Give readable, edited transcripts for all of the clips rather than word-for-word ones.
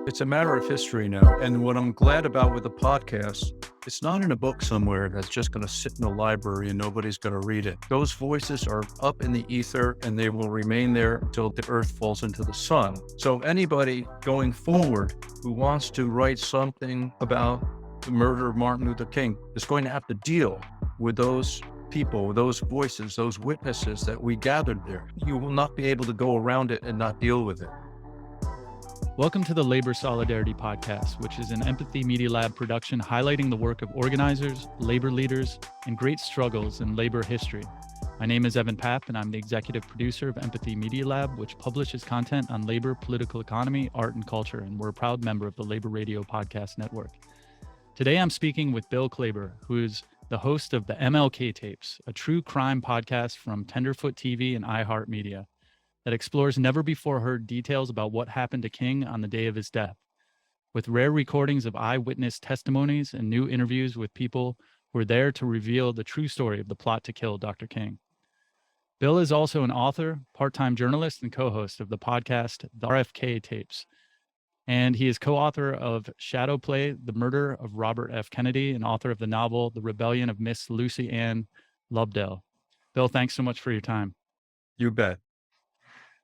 It's a matter of history now. And what I'm glad about with the podcast, it's not in a book somewhere that's just going to sit in the library and nobody's going to read it. Those voices are up in the ether and they will remain there until the earth falls into the sun. So anybody going forward who wants to write something about the murder of Martin Luther King is going to have to deal with those people, those voices, those witnesses that we gathered there. You will not be able to go around it and not deal with it. Welcome to the Labor Solidarity Podcast, which is an Empathy Media Lab production highlighting the work of organizers, labor leaders, and great struggles in labor history. My name is Evan Papp, and I'm the executive producer of Empathy Media Lab, which publishes content on labor, political economy, art, and culture, and we're a proud member of the Labor Radio Podcast Network. Today, I'm speaking with Bill Klaber, who is the host of the MLK Tapes, a true crime podcast from Tenderfoot TV and iHeartMedia that explores never-before-heard details about what happened to King on the day of his death, with rare recordings of eyewitness testimonies and new interviews with people who were there to reveal the true story of the plot to kill Dr. King. Bill is also an author, part-time journalist, and co-host of the podcast, The RFK Tapes, and he is co-author of Shadow Play, The Murder of Robert F. Kennedy, and author of the novel, The Rebellion of Miss Lucy Ann Lubdell. Bill, thanks so much for your time. You bet.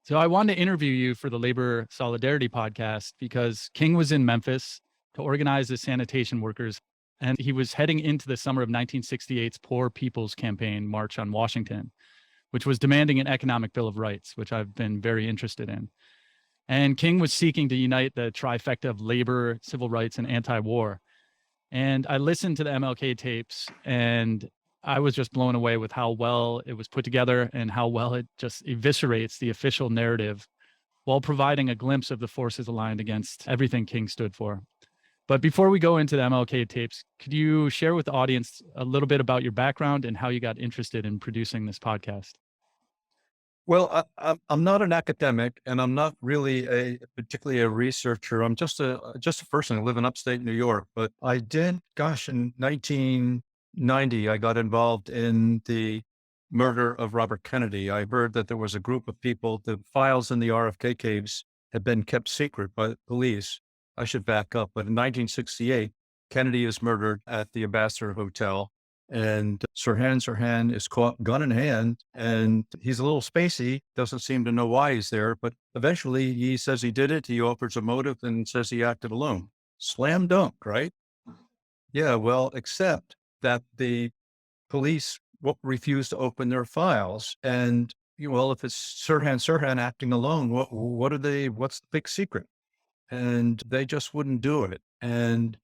So I wanted to interview you for the Labor Solidarity Podcast because King was in Memphis to organize the sanitation workers, and he was heading into the summer of 1968's Poor People's Campaign March on Washington, which was demanding an economic bill of rights, which I've been very interested in. And King was seeking to unite the trifecta of labor, civil rights, and anti-war. And I listened to the MLK tapes, and I was just blown away with how well it was put together and how well it just eviscerates the official narrative while providing a glimpse of the forces aligned against everything King stood for. But before we go into the MLK tapes, could you share with the audience a little bit about your background and how you got interested in producing this podcast? Well, I'm not an academic, and I'm not really particularly a researcher. I'm just a person. I live in upstate New York, but I did, in 1990, I got involved in the murder of Robert Kennedy. I heard that there was a group of people, the files in the RFK caves had been kept secret by the police. I should back up, but in 1968, Kennedy is murdered at the Ambassador Hotel. And Sirhan is caught gun in hand, and he's a little spacey, doesn't seem to know why he's there, but eventually he says he did it. He offers a motive and says he acted alone. Slam dunk, right? Yeah, well, except that the police refuse to open their files. And, if it's Sirhan acting alone, what's the big secret? And they just wouldn't do it. And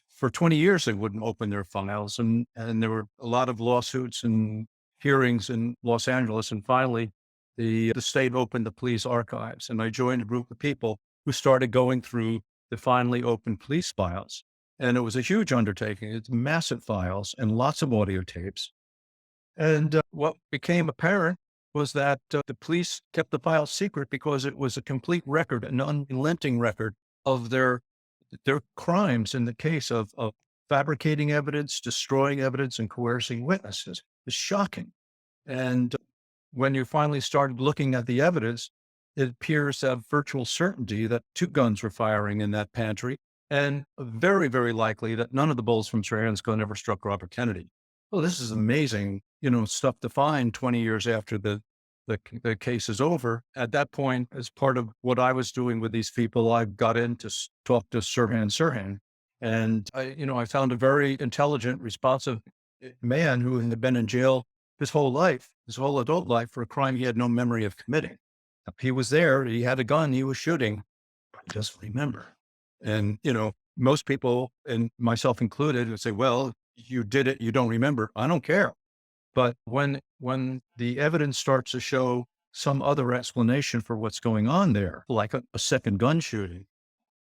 for 20 years, they wouldn't open their files. And there were a lot of lawsuits and hearings in Los Angeles. And finally, the state opened the police archives. And I joined a group of people who started going through the finally opened police files. And it was a huge undertaking. It's massive files and lots of audio tapes. And what became apparent was that the police kept the files secret because it was a complete record, an unrelenting record of their crimes in the case of fabricating evidence, destroying evidence, and coercing witnesses. It's shocking. And when you finally started looking at the evidence, it appears to have virtual certainty that 2 guns were firing in that pantry, and very, very likely that none of the bullets from Sirhan's gun ever struck Robert Kennedy. Well, this is amazing, stuff to find 20 years after the case is over. At that point, as part of what I was doing with these people, I got in to talk to Sirhan. And I found a very intelligent, responsive man who had been in jail his whole adult life, for a crime he had no memory of committing. He was there, he had a gun, he was shooting, but he doesn't remember. And, most people, and myself included, would say, well, you did it, you don't remember. I don't care. But when the evidence starts to show some other explanation for what's going on there, like a second gun shooting,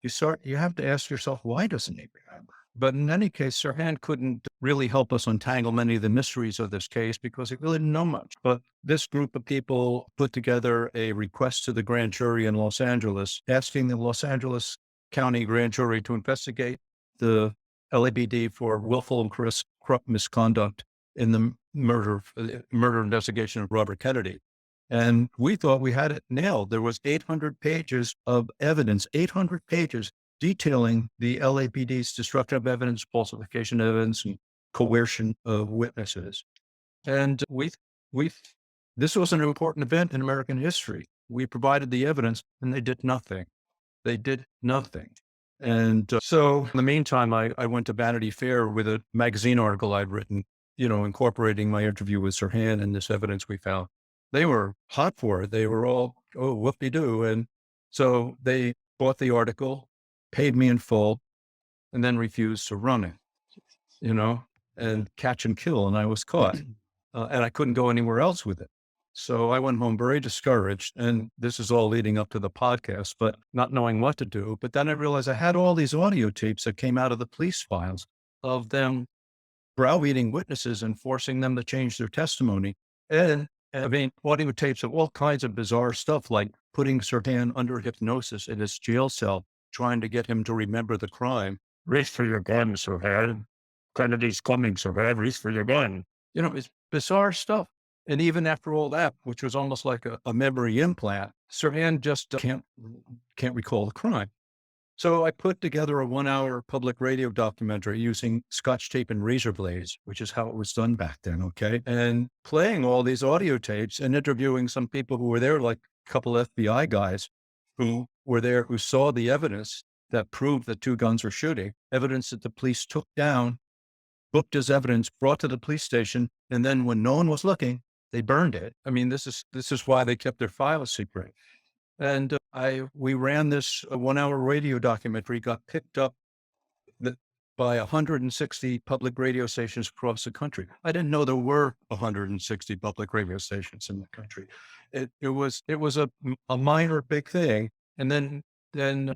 you have to ask yourself, why doesn't he remember? But in any case, Sirhan couldn't really help us untangle many of the mysteries of this case because he really didn't know much. But this group of people put together a request to the grand jury in Los Angeles, asking the Los Angeles County grand jury to investigate the LAPD for willful and corrupt misconduct in the murder investigation of Robert Kennedy. And we thought we had it nailed. There was 800 pages of evidence, 800 pages detailing the LAPD's destruction of evidence, falsification of evidence, and coercion of witnesses. And we this was an important event in American history. We provided the evidence and they did nothing. They did nothing. And so in the meantime, I went to Vanity Fair with a magazine article I'd written, incorporating my interview with Sirhan and this evidence we found. They were hot for it. They were all, oh, whoop-de-doo. And so they bought the article, paid me in full, and then refused to run it, you know, and catch and kill. And I was caught and I couldn't go anywhere else with it. So I went home very discouraged. And this is all leading up to the podcast, but not knowing what to do. But then I realized I had all these audio tapes that came out of the police files of them browbeating witnesses and forcing them to change their testimony. And I mean, audio tapes of all kinds of bizarre stuff, like putting Sirhan under hypnosis in his jail cell, trying to get him to remember the crime. Reach for your gun, Sirhan. Kennedy's coming, Sirhan. Reach for your gun. It's bizarre stuff. And even after all that, which was almost like a memory implant, Sirhan just can't recall the crime. So I put together a 1-hour public radio documentary using Scotch tape and razor blades, which is how it was done back then. Okay. And playing all these audio tapes and interviewing some people who were there, like a couple FBI guys who were there, who saw the evidence that proved that two guns were shooting, evidence that the police took down, booked as evidence, brought to the police station. And then when no one was looking, they burned it. I mean, this is why they kept their files secret. And we ran this 1-hour radio documentary, got picked up by 160 public radio stations across the country. I didn't know there were 160 public radio stations in the country. It was a minor big thing. And then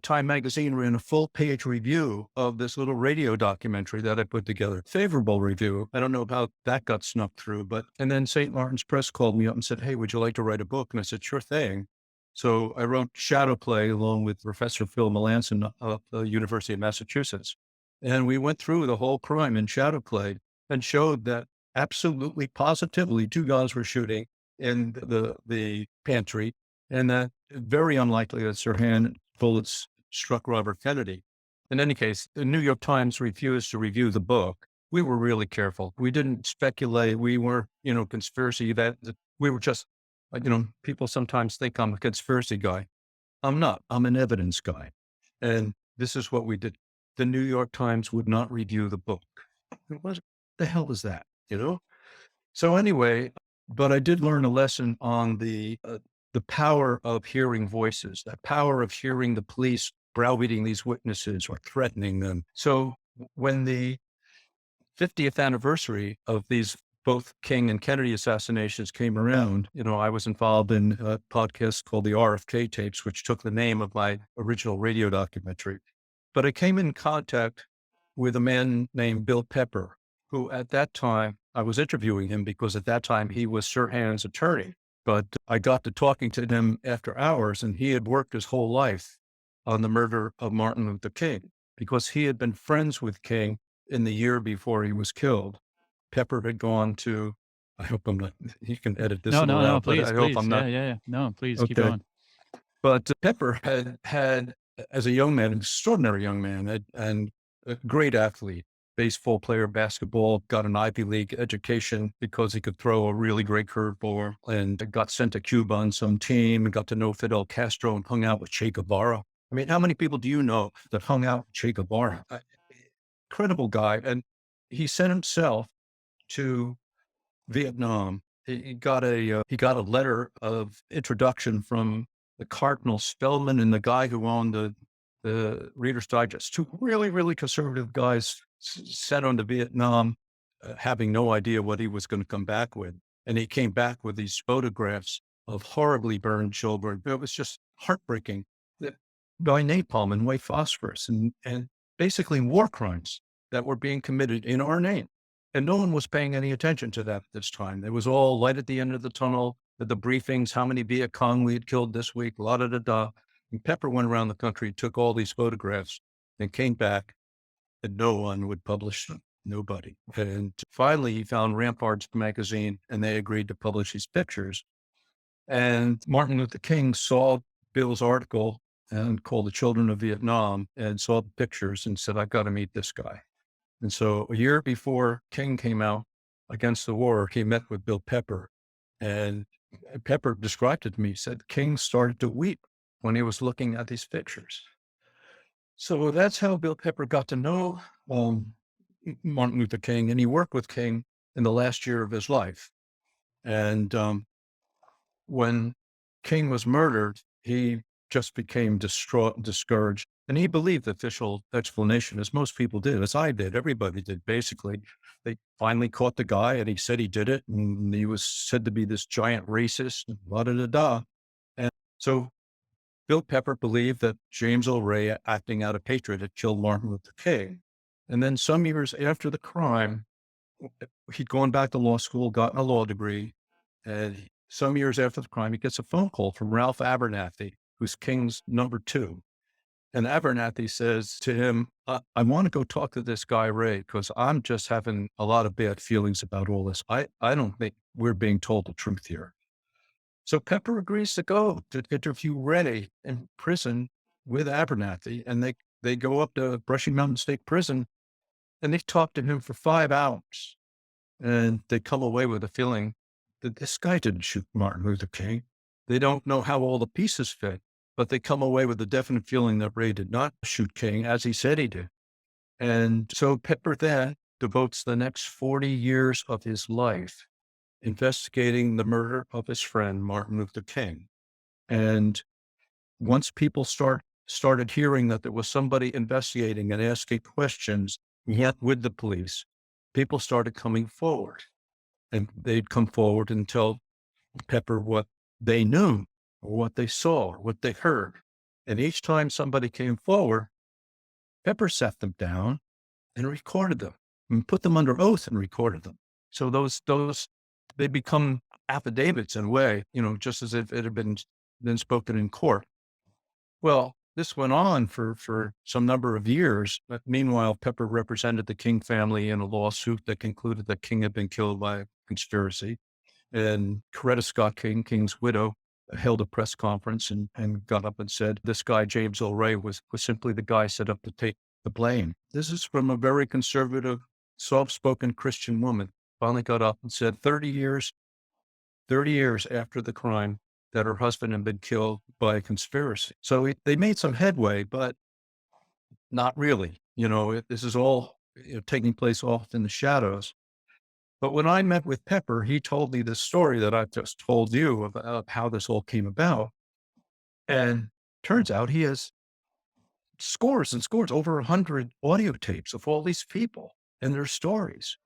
Time Magazine ran a full-page review of this little radio documentary that I put together. Favorable review. I don't know how that got snuck through, and then St. Martin's Press called me up and said, "Hey, would you like to write a book?" And I said, "Sure thing." So I wrote Shadow Play along with Professor Phil Melanson of the University of Massachusetts. And we went through the whole crime in Shadow Play and showed that absolutely, positively, two guys were shooting in the pantry, and that very unlikely that Sirhan bullets struck Robert Kennedy. In any case, the New York Times refused to review the book. We were really careful. We didn't speculate. We were, conspiracy that we were just, people sometimes think I'm a conspiracy guy. I'm not. I'm an evidence guy. And this is what we did. The New York Times would not review the book. What the hell is that? So anyway, but I did learn a lesson on the power of hearing voices, the power of hearing the police browbeating these witnesses or threatening them. So when the 50th anniversary of these both King and Kennedy assassinations came around, I was involved in a podcast called the RFK Tapes, which took the name of my original radio documentary. But I came in contact with a man named Bill Pepper, who at that time, I was interviewing him because at that time he was Sirhan's attorney. But I got to talking to him after hours, and he had worked his whole life on the murder of Martin Luther King because he had been friends with King in the year before he was killed. Pepper had gone to, I hope I'm not, he can edit this No, out, please, but I hope I'm not. Yeah. No, please keep Okay. going. But Pepper had, as a young man, an extraordinary young man, and a great athlete, baseball player, basketball, got an Ivy League education because he could throw a really great curveball, and got sent to Cuba on some team and got to know Fidel Castro and hung out with Che Guevara. I mean, how many people do you know that hung out with Che Guevara? Incredible guy. And he sent himself to Vietnam. He got a letter of introduction from the Cardinal Spellman and the guy who owned the Reader's Digest, two really, really conservative guys sent on to Vietnam, having no idea what he was going to come back with. And he came back with these photographs of horribly burned children. It was just heartbreaking by napalm and white phosphorus and basically war crimes that were being committed in our name. And no one was paying any attention to that at this time. It was all light at the end of the tunnel, the briefings, how many Viet Cong we had killed this week, la-da-da-da. And Pepper went around the country, took all these photographs, and came back, and no one would publish them. Nobody. And finally, he found Ramparts magazine, and they agreed to publish these pictures. And Martin Luther King saw Bill's article and called the Children of Vietnam and saw the pictures and said, I've got to meet this guy. And so a year before King came out against the war, he met with Bill Pepper. And Pepper described it to me. He said King started to weep when he was looking at these pictures. So that's how Bill Pepper got to know Martin Luther King. And he worked with King in the last year of his life. And when King was murdered, he just became distraught, discouraged. And he believed the official explanation, as most people did, as I did, everybody did, basically. They finally caught the guy and he said he did it. And he was said to be this giant racist, and da da da da. And so Bill Pepper believed that James Earl Ray, acting out of hatred, had killed Martin Luther King. And then some years after the crime, he'd gone back to law school, gotten a law degree, and some years after the crime, he gets a phone call from Ralph Abernathy, who's King's number two. And Abernathy says to him, I want to go talk to this guy, Ray, because I'm just having a lot of bad feelings about all this. I don't think we're being told the truth here. So Pepper agrees to go to interview Ray in prison with Abernathy. And they go up to Brushy Mountain State Prison and they talk to him for 5 hours. And they come away with a feeling that this guy didn't shoot Martin Luther King. They don't know how all the pieces fit, but they come away with a definite feeling that Ray did not shoot King as he said he did. And so Pepper then devotes the next 40 years of his life investigating the murder of his friend, Martin Luther King. And once people started hearing that there was somebody investigating and asking questions, yet with the police, people started coming forward. And they'd come forward and tell Pepper what they knew or what they saw or what they heard. And each time somebody came forward, Pepper sat them down and recorded them and put them under oath and recorded them. So those they become affidavits in a way, just as if it had been spoken in court. Well, this went on for some number of years. But meanwhile, Pepper represented the King family in a lawsuit that concluded that King had been killed by a conspiracy. And Coretta Scott King, King's widow, held a press conference and got up and said, this guy, James Earl Ray, was simply the guy set up to take the blame. This is from a very conservative, soft-spoken Christian woman, finally got up and said 30 years after the crime that her husband had been killed by a conspiracy. So they made some headway, but not really. This is all taking place off in the shadows. But when I met with Pepper, he told me this story that I've just told you about how this all came about. And turns out he has scores and scores, over 100 audio tapes of all these people and their stories.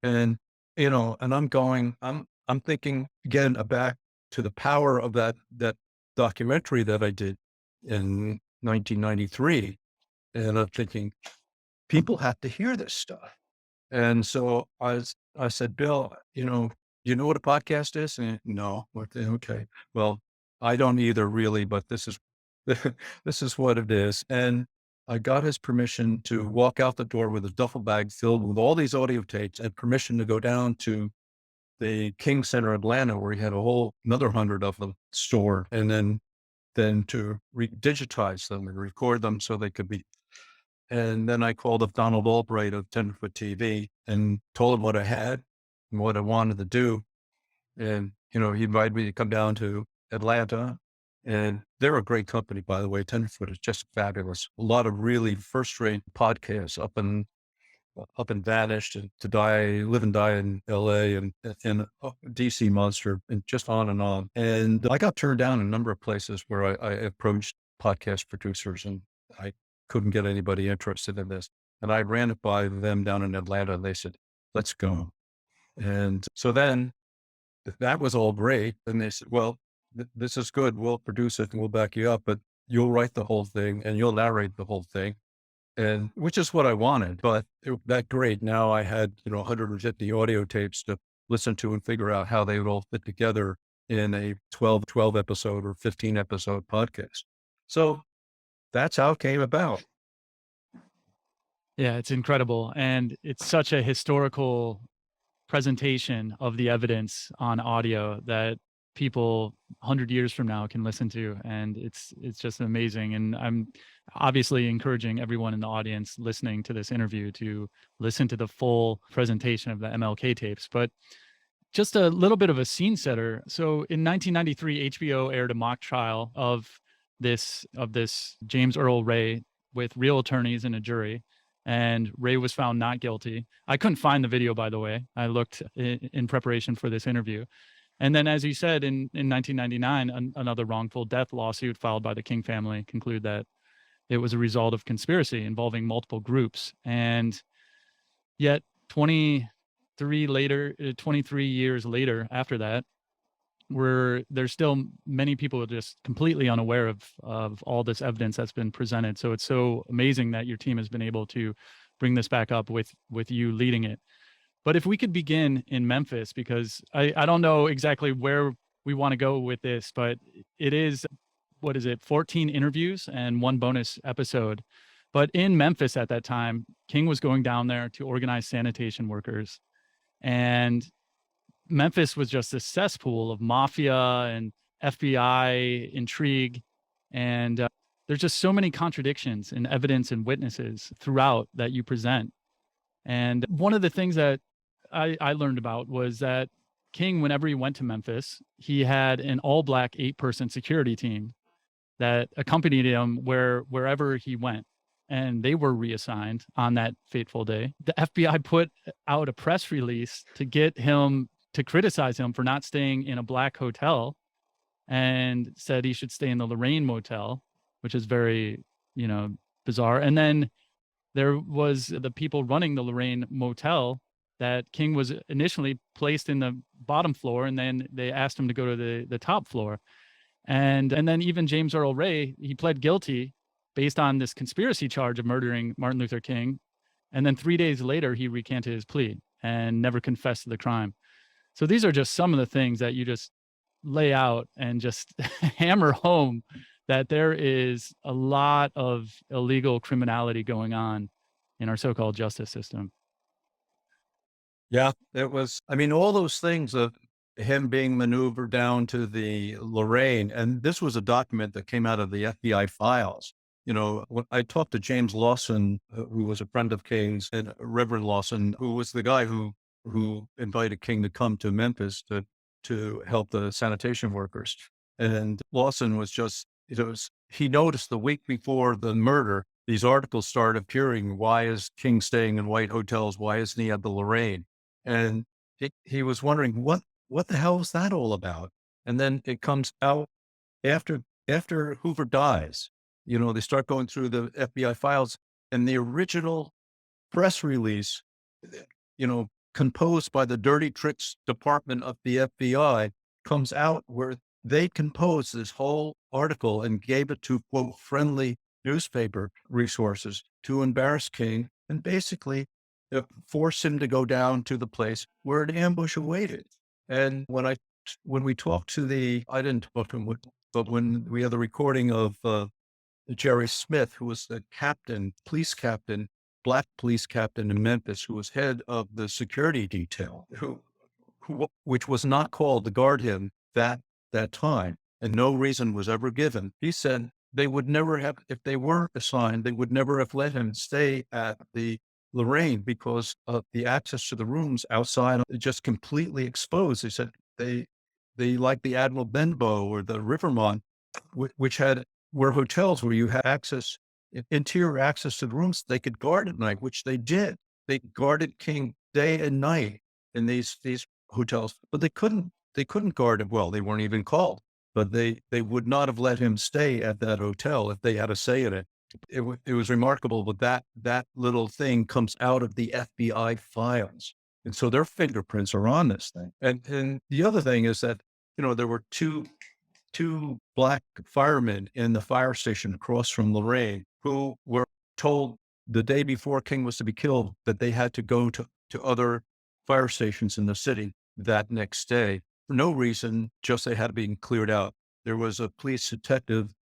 And, and I'm thinking again back to the power of that documentary that I did in 1993. And I'm thinking people have to hear this stuff. And so I said, Bill, you know what a podcast is? And no. Okay. Well, I don't either really, but this is, this is what it is. And I got his permission to walk out the door with a duffel bag filled with all these audio tapes and permission to go down to the King Center, Atlanta, where he had another 100 of them stored. And then to digitize them and record them so they could be. And then I called up Donald Albright of Tenderfoot TV and told him what I had and what I wanted to do. And, he invited me to come down to Atlanta. And they're a great company, by the way. Tenderfoot is just fabulous. A lot of really first-rate podcasts up and vanished and to die, live and die in LA and DC Monster and just on and on. And I got turned down in a number of places where I approached podcast producers and I couldn't get anybody interested in this. And I ran it by them down in Atlanta and they said, let's go. And so then that was all great. And they said, well, this is good. We'll produce it and we'll back you up, but you'll write the whole thing and you'll narrate the whole thing. And which is what I wanted, but that great. Now I had, 150 audio tapes to listen to and figure out how they would all fit together in a 12 episode or 15 episode podcast. So that's how it came about. Yeah, it's incredible. And it's such a historical presentation of the evidence on audio that people 100 years from now can listen to, and it's just amazing. And I'm obviously encouraging everyone in the audience listening to this interview to listen to the full presentation of the MLK tapes. But just a little bit of a scene setter. So in 1993, HBO aired a mock trial of this James Earl Ray with real attorneys and a jury, and Ray was found not guilty. I couldn't find the video, by the way. I looked in preparation for this interview. And then, as you said, in 1999, another wrongful death lawsuit filed by the King family concluded that it was a result of conspiracy involving multiple groups. And yet 23 years later after that, there's still many people just completely unaware of all this evidence that's been presented. So it's so amazing that your team has been able to bring this back up with you leading it. But if we could begin in Memphis, because I don't know exactly where we want to go with this, but it is, what is it, 14 interviews and one bonus episode. But in Memphis at that time, King was going down there to organize sanitation workers. And Memphis was just a cesspool of mafia and FBI intrigue. And there's just so many contradictions in evidence and witnesses throughout that you present. And one of the things that I learned about was that King, whenever he went to Memphis, he had an all-black 8-person security team that accompanied him wherever he went. And they were reassigned on that fateful day. The FBI put out a press release to get him to criticize him for not staying in a black hotel, and said he should stay in the Lorraine Motel, which is very, bizarre. And then there was the people running the Lorraine Motel that King was initially placed in the bottom floor, and then they asked him to go to the top floor. And then even James Earl Ray, he pled guilty based on this conspiracy charge of murdering Martin Luther King. And then 3 days later, he recanted his plea and never confessed to the crime. So these are just some of the things that you just lay out and just hammer home that there is a lot of illegal criminality going on in our so-called justice system. Yeah, it was, I mean, all those things of him being maneuvered down to the Lorraine, and this was a document that came out of the FBI files. When I talked to James Lawson, who was a friend of King's, and Reverend Lawson, who was the guy who invited King to come to Memphis to help the sanitation workers. And Lawson was just, he noticed the week before the murder, these articles started appearing. Why is King staying in white hotels? Why isn't he at the Lorraine? And he was wondering, what the hell is that all about? And then it comes out after Hoover dies, they start going through the FBI files, and the original press release, composed by the Dirty Tricks Department of the FBI, comes out where they composed this whole article and gave it to, quote, friendly newspaper resources to embarrass King and basically force him to go down to the place where an ambush awaited. And when we talked to I didn't talk to him, but when we had the recording of Jerry Smith, who was the police captain, black police captain in Memphis, who was head of the security detail, which was not called to guard him that time, and no reason was ever given. He said they would never have, if they were assigned, they would never have let him stay at the Lorraine because of the access to the rooms outside, just completely exposed. They said they like the Admiral Benbow or the Rivermont, which were hotels where you had interior access to the rooms. They could guard at night, which they did. They guarded King day and night in these hotels, but they couldn't guard it. Well, they weren't even called, but they would not have let him stay at that hotel if they had a say in it. It was remarkable, but that little thing comes out of the FBI files. And so their fingerprints are on this thing. And the other thing is that, there were two black firemen in the fire station across from Lorraine who were told the day before King was to be killed that they had to go to other fire stations in the city that next day. For no reason, just they had been cleared out. There was a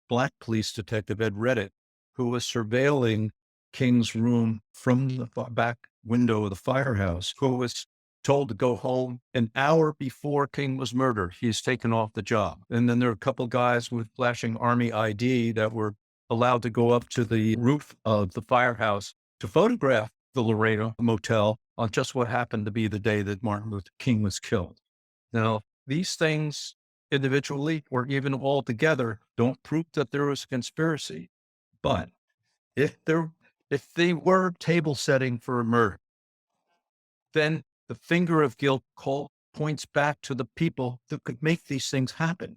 black police detective, Ed Redditt, who was surveilling King's room from the back window of the firehouse, who was told to go home an hour before King was murdered. He's taken off the job. And then there are a couple guys with flashing Army ID that were allowed to go up to the roof of the firehouse to photograph the Lorena Motel on just what happened to be the day that Martin Luther King was killed. Now, these things individually or even all together don't prove that there was a conspiracy. But if they were table setting for a murder, then the finger of guilt points back to the people that could make these things happen.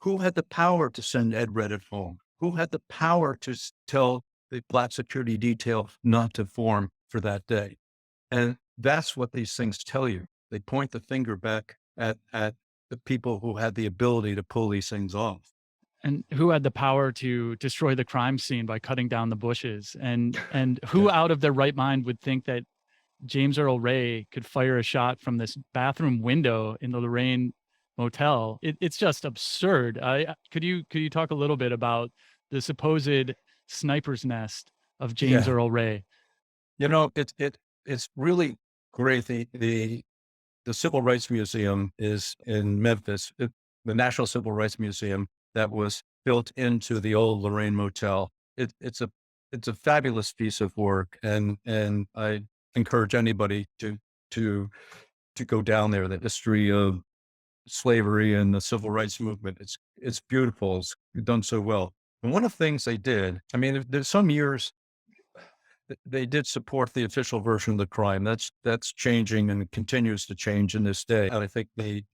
Who had the power to send Ed Reddit home? Who had the power to tell the Black security detail not to form for that day? And that's what these things tell you. They point the finger back at the people who had the ability to pull these things off. And who had the power to destroy the crime scene by cutting down the bushes? And Yeah. who out of their right mind would think that James Earl Ray could fire a shot from this bathroom window in the Lorraine Motel? It's just absurd. Could you talk a little bit about the supposed sniper's nest of James Yeah. Earl Ray? It's really great. The Civil Rights Museum is in Memphis, the National Civil Rights Museum that was built into the old Lorraine Motel. It's a fabulous piece of work, and I encourage anybody to go down there. The history of slavery and the civil rights movement. It's beautiful. It's done so well. And one of the things they did, I mean, there's some years they did support the official version of the crime. That's changing and it continues to change in this day. And I think the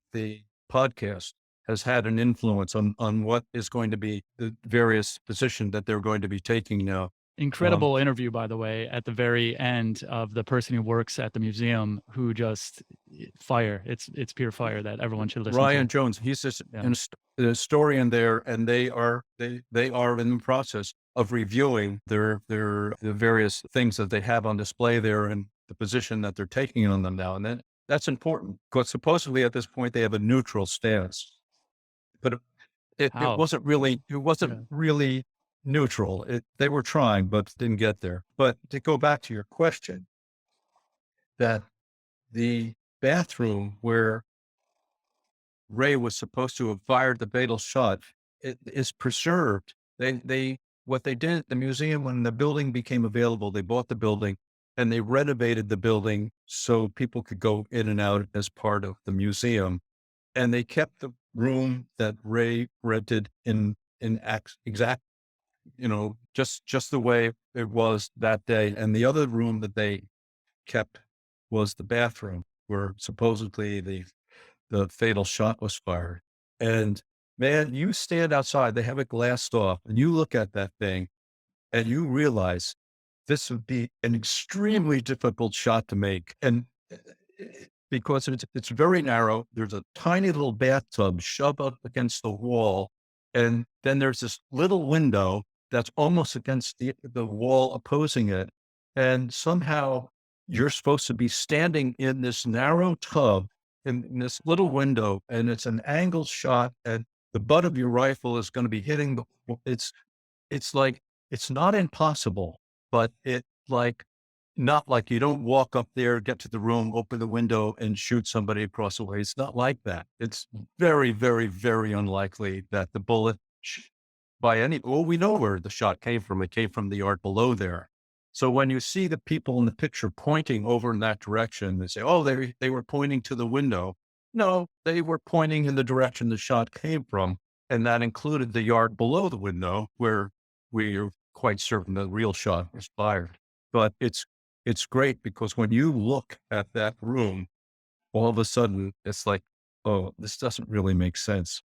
podcast has had an influence on what is going to be the various position that they're going to be taking now. Incredible interview, by the way, at the very end of the person who works at the museum who just fire. It's pure fire that everyone should listen Ryan to. Jones, he's just Yeah. an historian there, and they are in the process of reviewing the various things that they have on display there and the position that they're taking on them now. And that's important because supposedly at this point they have a neutral stance, but it How? wasn't really Yeah. neutral. They were trying, but didn't get there. But to go back to your question, that the bathroom where Ray was supposed to have fired the fatal shot, it is preserved. What they did at the museum when the building became available, they bought the building and they renovated the building so people could go in and out as part of the museum. And they kept the room that Ray rented in exact, just the way it was that day. And the other room that they kept was the bathroom where supposedly the fatal shot was fired. And man, you stand outside, they have it glassed off, and you look at that thing and you realize this would be an extremely difficult shot to make. And because it's very narrow, there's a tiny little bathtub shoved up against the wall. And then there's this little window that's almost against the wall opposing it. And somehow you're supposed to be standing in this narrow tub in this little window, and it's an angled shot, and the butt of your rifle is going to be hitting it's like, it's not impossible, but not like you don't walk up there, get to the room, open the window and shoot somebody across the way. It's not like that. It's very, very, very unlikely that the bullet well, we know where the shot came from. It came from the yard below there. So when you see the people in the picture pointing over in that direction, they say, oh, they were pointing to the window. No, they were pointing in the direction the shot came from. And that included the yard below the window where we are quite certain the real shot was fired. But it's great because when you look at that room, all of a sudden it's like, oh, this doesn't really make sense.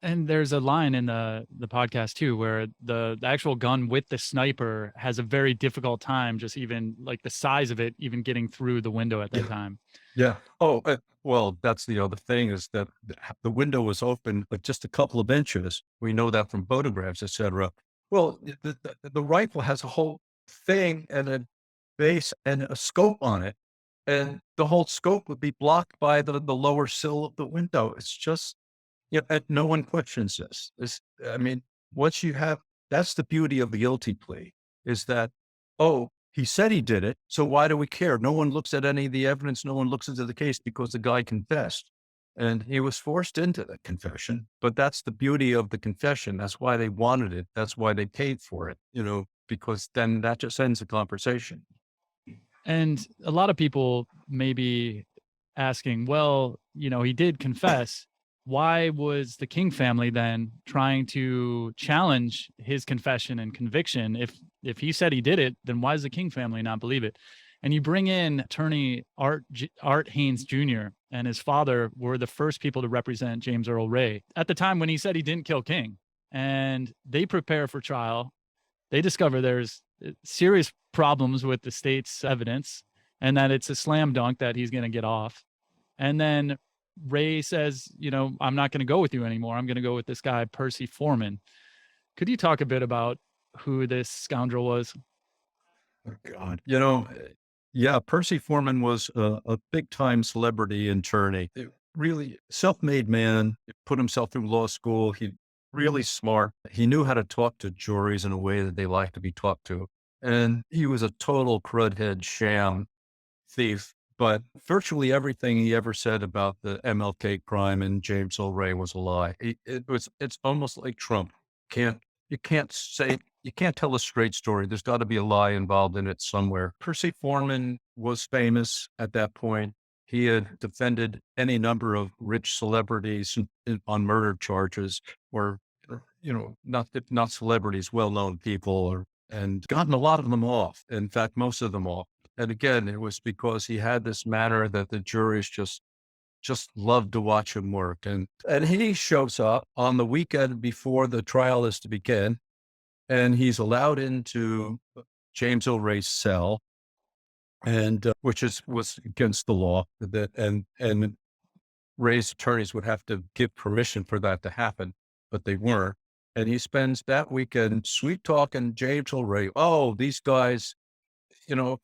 And there's a line in the podcast too where the actual gun with the sniper has a very difficult time, just even like the size of it, even getting through the window at that time. Yeah. Oh, well, that's the other thing is that the window was open, but just a couple of inches. We know that from photographs, et cetera. Well, the rifle has a whole thing and a base and a scope on it. And the whole scope would be blocked by the lower sill of the window. It's just, and no one questions this. I mean, once you have, that's the beauty of the guilty plea is that, oh, He said he did it. So why do we care? No one looks at any of the evidence. No one looks into the case because the guy confessed. And he was forced into the confession. But that's the beauty of the confession. That's why they wanted it. That's why they paid for it, because then that just ends the conversation. And a lot of people may be asking, well, he did confess. Why was the King family then trying to challenge his confession and conviction? If he said he did it, then why does the King family not believe it? And you bring in attorney Art Haynes Jr. and his father were the first people to represent James Earl Ray at the time when he said he didn't kill King. And they prepare for trial. They discover there's serious problems with the state's evidence and that it's a slam dunk that he's going to get off. And then Ray says, I'm not going to go with you anymore. I'm going to go with this guy, Percy Foreman. Could you talk a bit about who this scoundrel was? Oh, God. Yeah, Percy Foreman was a big time celebrity attorney. Really self-made man, put himself through law school. He really smart. He knew how to talk to juries in a way that they like to be talked to. And he was a total crudhead sham thief. But virtually everything he ever said about the MLK crime and James Earl Ray was a lie. It's almost like Trump. You can't tell a straight story. There's got to be a lie involved in it somewhere. Percy Foreman was famous at that point. He had defended any number of rich celebrities on murder charges, or not celebrities, well-known people, and gotten a lot of them off. In fact, most of them off. And again, it was because he had this manner that the juries just loved to watch him work. And he shows up on the weekend before the trial is to begin, and he's allowed into James Earl Ray's cell, and which was against the law. And Ray's attorneys would have to give permission for that to happen, but they weren't. And he spends that weekend sweet talking James Earl Ray. Oh, these guys, you know,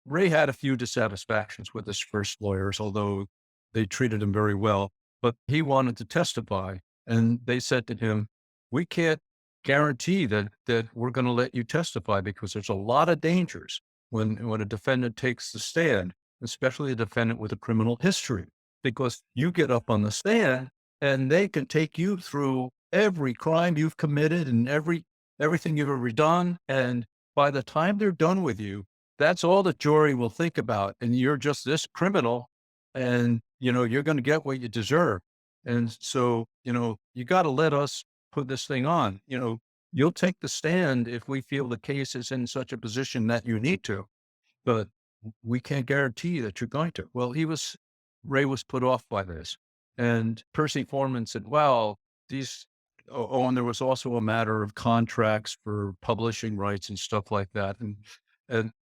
Ray had a few dissatisfactions with his first lawyers, although they treated him very well, but he wanted to testify. And they said to him, we can't guarantee that we're going to let you testify because there's a lot of dangers when a defendant takes the stand, especially a defendant with a criminal history, because you get up on the stand and they can take you through every crime you've committed and everything you've ever done. And by the time they're done with you, that's all the jury will think about. And you're just this criminal, and, you're going to get what you deserve. And so, you got to let us put this thing on. You'll take the stand if we feel the case is in such a position that you need to, but we can't guarantee that you're going to. Well, Ray was put off by this. And Percy Foreman said, well, and there was also a matter of contracts for publishing rights and stuff like that. And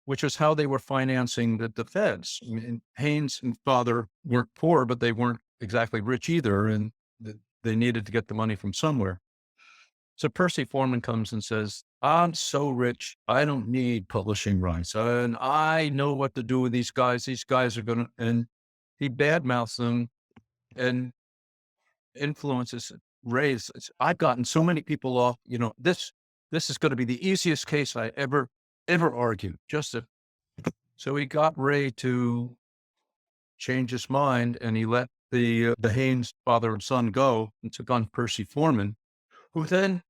which was how they were financing the defense. I mean, Haynes and father weren't poor, but they weren't exactly rich either. And they needed to get the money from somewhere. So Percy Foreman comes and says, I'm so rich, I don't need publishing rights. And I know what to do with these guys. These guys are going to, and he badmouths them and influences Ray's. I've gotten so many people off, this is going to be the easiest case I ever argued. So he got Ray to change his mind, and he let the Haynes father and son go and took on Percy Foreman, who then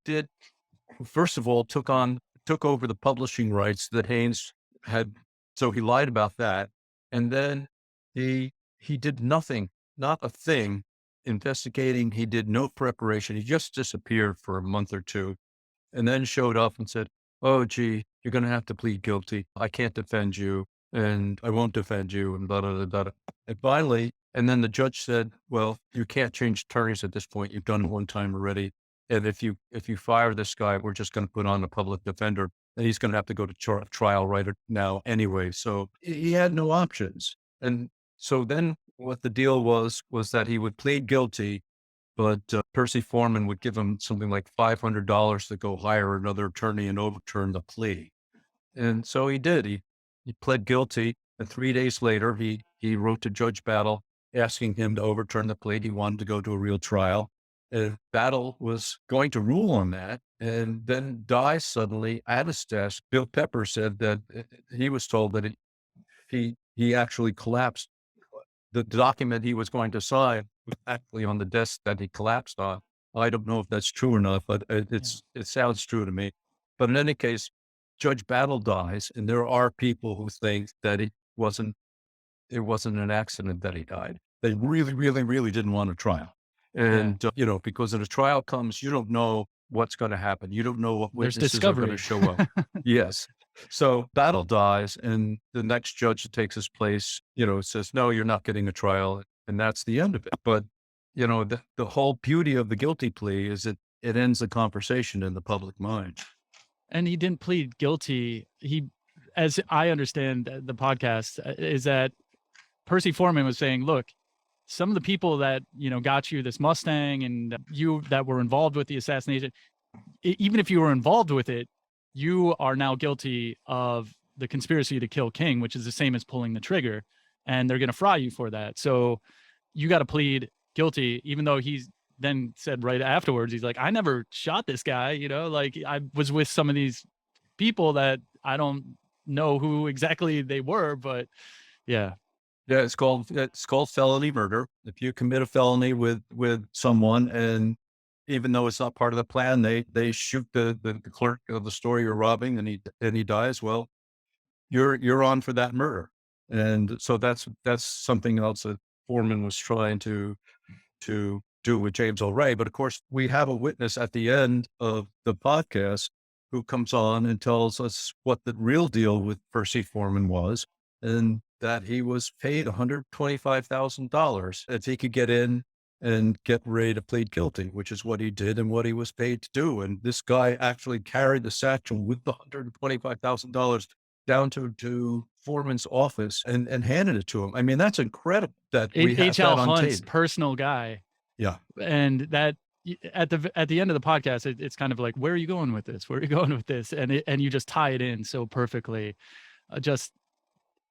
first of all, took over the publishing rights that Haynes had. So he lied about that. And then he did nothing, not a thing investigating. He did no preparation. He just disappeared for a month or two and then showed up and said, oh, gee, you're going to have to plead guilty. I can't defend you and I won't defend you and blah, blah, blah, blah. And finally, and then the judge said, well, you can't change attorneys at this point. You've done it one time already. And if you fire this guy, we're just going to put on a public defender and he's going to have to go to trial right now anyway. So he had no options. And so then what the deal was that he would plead guilty, but Percy Foreman would give him something like $500 to go hire another attorney and overturn the plea. And so he did. He pled guilty. And 3 days later, he wrote to Judge Battle asking him to overturn the plea. He wanted to go to a real trial. And Battle was going to rule on that. and then dies suddenly at his desk. Bill Pepper said that he was told that he actually collapsed. The document he was going to sign was actually on the desk that he collapsed on. I don't know if that's true or not, but Yeah. it sounds true to me. But in any case, Judge Battle dies, and there are people who think that it wasn't an accident that he died. They really, really, really didn't want a trial. Yeah. And, because when a trial comes, you don't know what's going to happen. You don't know what There's witnesses are going to discovery. show up. Yes. So Battle dies, and the next judge that takes his place, says, no, you're not getting a trial. And that's the end of it. But, the whole beauty of the guilty plea is that it ends the conversation in the public mind. And he didn't plead guilty. As I understand the podcast, is that Percy Foreman was saying, look, some of the people that, got you this Mustang and you that were involved with the assassination, even if you were involved with it, you are now guilty of the conspiracy to kill King, which is the same as pulling the trigger. And they're going to fry you for that. So you got to plead guilty, even though he's then said right afterwards, he's like, I never shot this guy, like I was with some of these people that I don't know who exactly they were, but yeah. Yeah, it's called felony murder. If you commit a felony with someone, and even though it's not part of the plan, they shoot the clerk of the store you're robbing, and he dies. Well, you're on for that murder, and so that's something else that Foreman was trying to do with James O'Reilly. But of course, we have a witness at the end of the podcast who comes on and tells us what the real deal with Percy Foreman was, and that he was paid $125,000 if he could get in and get ready to plead guilty, which is what he did and what he was paid to do. And this guy actually carried the satchel with the $125,000 down to Foreman's office and handed it to him. I mean, that's incredible that we have H.L. that on Hunt's tape. personal guy. Yeah. And that at the end of the podcast, it's kind of like, where are you going with this? Where are you going with this? And you just tie it in so perfectly. Just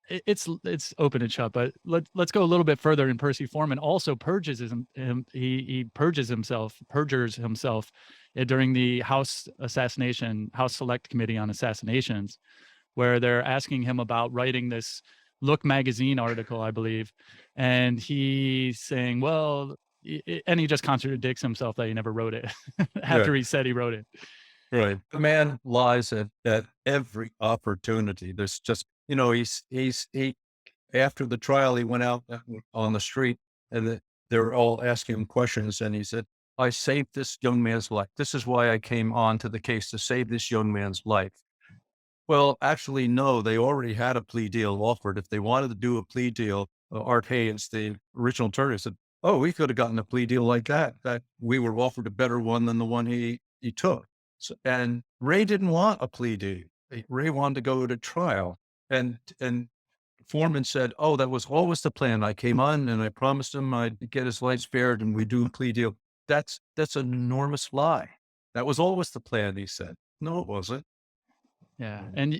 it's open and shut. But let's go a little bit further. And Percy Foreman also purges he perjures himself during the House Select Committee on Assassinations, where they're asking him about writing this Look magazine article, I believe. And he's saying, well, and he just contradicts himself that he never wrote it after Right. he said he wrote it. Right. The man lies at every opportunity. There's just, he after the trial, he went out on the street, and they were all asking him questions. And he said, I saved this young man's life. This is why I came on to the case, to save this young man's life. Well, actually, no, they already had a plea deal offered. If they wanted to do a plea deal, Art Haynes, the original attorney, said, oh, we could have gotten a plea deal like that. That we were offered a better one than the one he took. So, and Ray didn't want a plea deal. Ray wanted to go to trial. And Foreman said, oh, that was always the plan. I came on and I promised him I'd get his life spared and we do a plea deal. That's an enormous lie. That was always the plan, he said. No, it wasn't. Yeah. And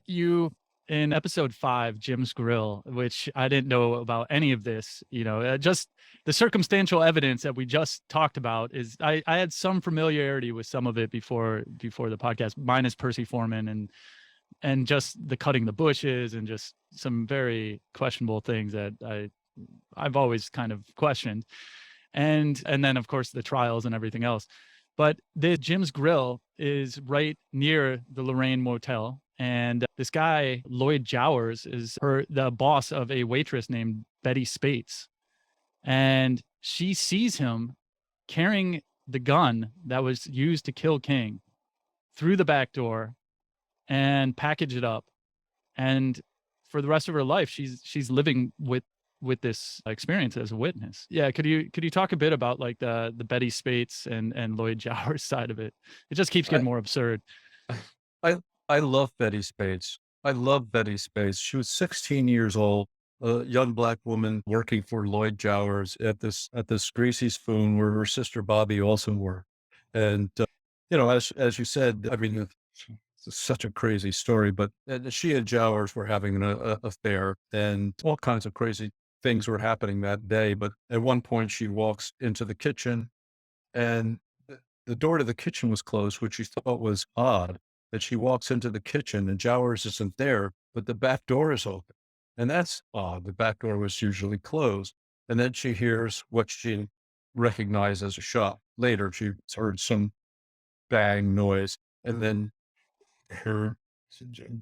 in episode 5, Jim's Grill, which I didn't know about any of this, just the circumstantial evidence that we just talked about is I had some familiarity with some of it before the podcast, minus Percy Foreman and just the cutting the bushes and just some very questionable things that I've always kind of questioned. And then of course the trials and everything else. But the Jim's Grill is right near the Lorraine Motel. And this guy, Lloyd Jowers, is the boss of a waitress named Betty Spates. And she sees him carrying the gun that was used to kill King through the back door and package it up. And for the rest of her life, she's living with this experience as a witness. Yeah, could you talk a bit about like the Betty Spates and Lloyd Jowers side of it? It just keeps getting more absurd. I I love Betty Spates. I love Betty Spates. She was 16 years old, a young black woman working for Lloyd Jowers at this greasy spoon where her sister Bobby also worked. And as you said, I mean, it's such a crazy story, but she and Jowers were having an affair, and all kinds of crazy things were happening that day. But at one point, she walks into the kitchen, and the door to the kitchen was closed, which she thought was odd. That she walks into the kitchen and Jowers isn't there, but the back door is open. And that's odd. The back door was usually closed. And then she hears what she recognized as a shot. Later, she heard some bang noise. And then her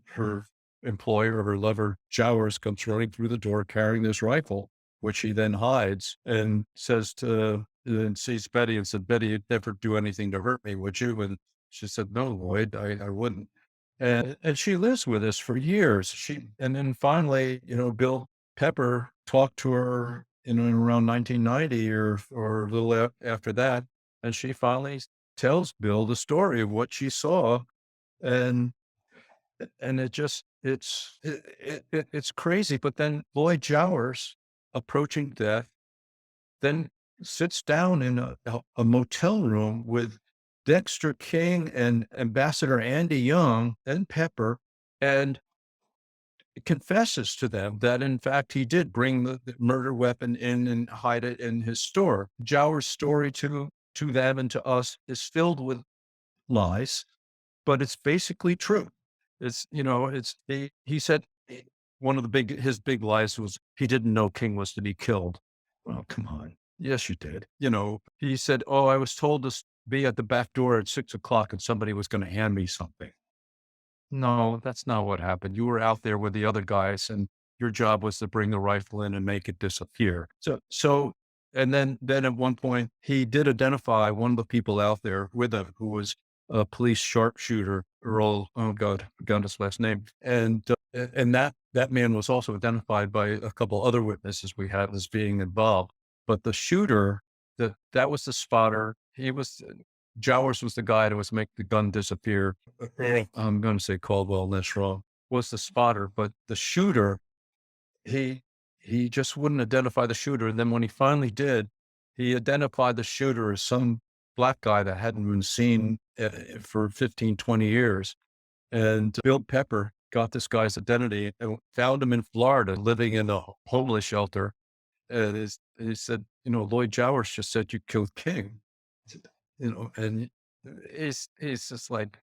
her employer, her lover, Jowers, comes running through the door carrying this rifle, which he then hides and says to, and sees Betty and said, Betty, you'd never do anything to hurt me, would you? And she said, no, Lloyd, I wouldn't. And she lives with us for years. And then finally, Bill Pepper talked to her, in around 1990 or a little after that. And she finally tells Bill the story of what she saw. And it just it's crazy. But then Lloyd Jowers, approaching death, then sits down in a motel room with Dexter King and Ambassador Andy Young and Pepper, and confesses to them that in fact he did bring the murder weapon in and hide it in his store. Jowers' story to them and to us is filled with lies, but it's basically true. He said one of his big lies was he didn't know King was to be killed. Well, come on. Yes, you did. He said, oh, I was told to be at the back door at 6 o'clock and somebody was going to hand me something. No, that's not what happened. You were out there with the other guys and your job was to bring the rifle in and make it disappear. And then at one point he did identify one of the people out there with him who was a police sharpshooter, Earl. Oh God, I forgot his last name. And that man was also identified by a couple other witnesses we had as being involved. But the shooter, that was the spotter. Jowers was the guy that was making the gun disappear. I'm going to say Caldwell, and that's wrong. Was the spotter, but the shooter, he just wouldn't identify the shooter. And then when he finally did, he identified the shooter as some black guy that hadn't been seen for 15, 20 years. And Bill Pepper got this guy's identity and found him in Florida, living in a homeless shelter. And he said, Lloyd Jowers just said you killed King. And he's just like,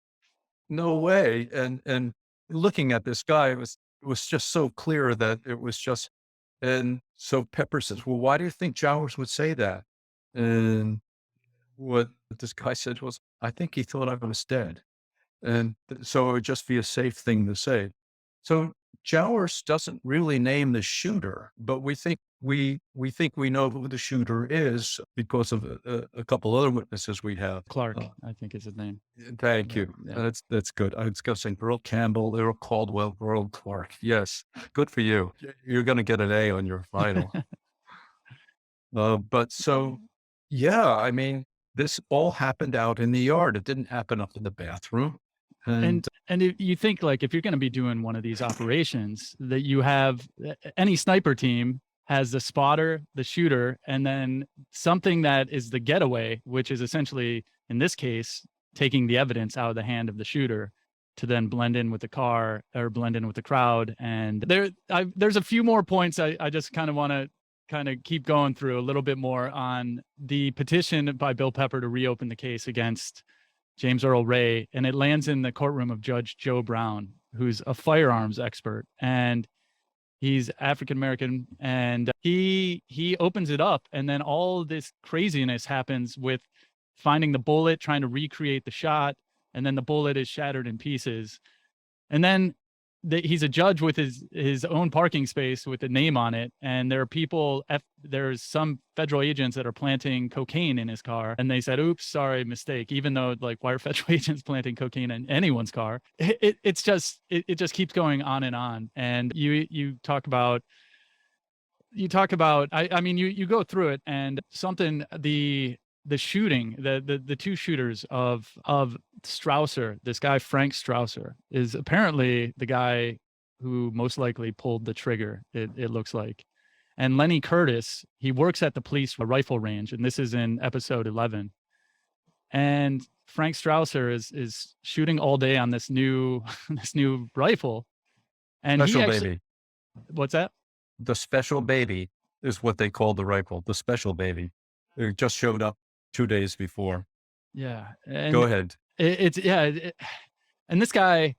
no way. And looking at this guy, it was just so clear that it was just. And so Pepper says, well, why do you think Jowers would say that? And what this guy said was, I think he thought I was dead. And so it would just be a safe thing to say. So Jowers doesn't really name the shooter, but we think we know who the shooter is because of a couple other witnesses we have. Clark, I think is his name. Thank you. Yeah. That's good. I was going to say Earl Campbell, Earl Caldwell, Earl Clark. Yes, good for you. You're going to get an A on your final. But so, yeah, I mean, this all happened out in the yard. It didn't happen up in the bathroom. And you think like if you're going to be doing one of these operations that you have any sniper team has the spotter, the shooter, and then something that is the getaway, which is essentially in this case taking the evidence out of the hand of the shooter to then blend in with the car or blend in with the crowd. And there's a few more points I just kind of want to kind of keep going through a little bit more on the petition by Bill Pepper to reopen the case against James Earl Ray, and it lands in the courtroom of Judge Joe Brown, who's a firearms expert, and he's African-American, and he opens it up, and then all this craziness happens with finding the bullet, trying to recreate the shot, and then the bullet is shattered in pieces. And then he's a judge with his own parking space with a name on it, and there are people, there's some federal agents that are planting cocaine in his car, and they said, oops, sorry, mistake, even though like why are federal agents planting cocaine in anyone's car? It just keeps going on. And you talk about I mean you go through it, and something the shooting, the two shooters of Strausser, this guy, Frank Strausser, is apparently the guy who most likely pulled the trigger, it looks like. And Lenny Curtis, he works at the police rifle range, and this is in episode 11. And Frank Strausser is shooting all day on this new rifle. And Special baby. What's that? The special baby is what they call the rifle, the special baby. It just showed up 2 days before. Yeah. Go And ahead. it's, yeah. And this guy,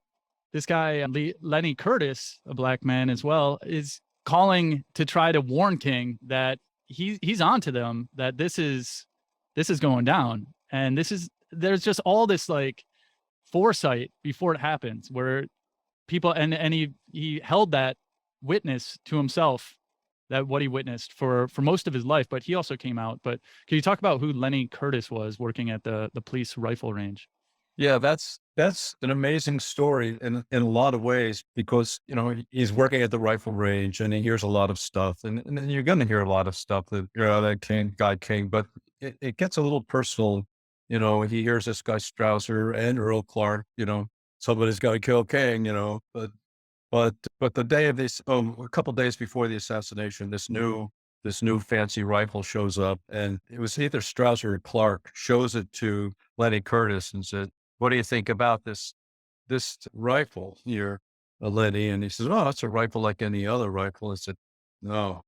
Lenny Curtis, a black man as well, is calling to try to warn King that he's onto them, that this is going down. And there's just all this like foresight before it happens, where people, and he held that witness to himself, that what he witnessed for most of his life. But he also came out. But can you talk about who Lenny Curtis was, working at the police rifle range? Yeah, that's an amazing story in a lot of ways because he's working at the rifle range and he hears a lot of stuff, and then you're going to hear a lot of stuff that that King, but it gets a little personal. He hears this guy Strausser and Earl Clark. Somebody's got to kill King. But the day of this, a couple days before the assassination, this new fancy rifle shows up, and it was either Strauss or Clark shows it to Lenny Curtis and said, "What do you think about this rifle here, Lenny?" And he says, "Oh, it's a rifle like any other rifle." I said, "No,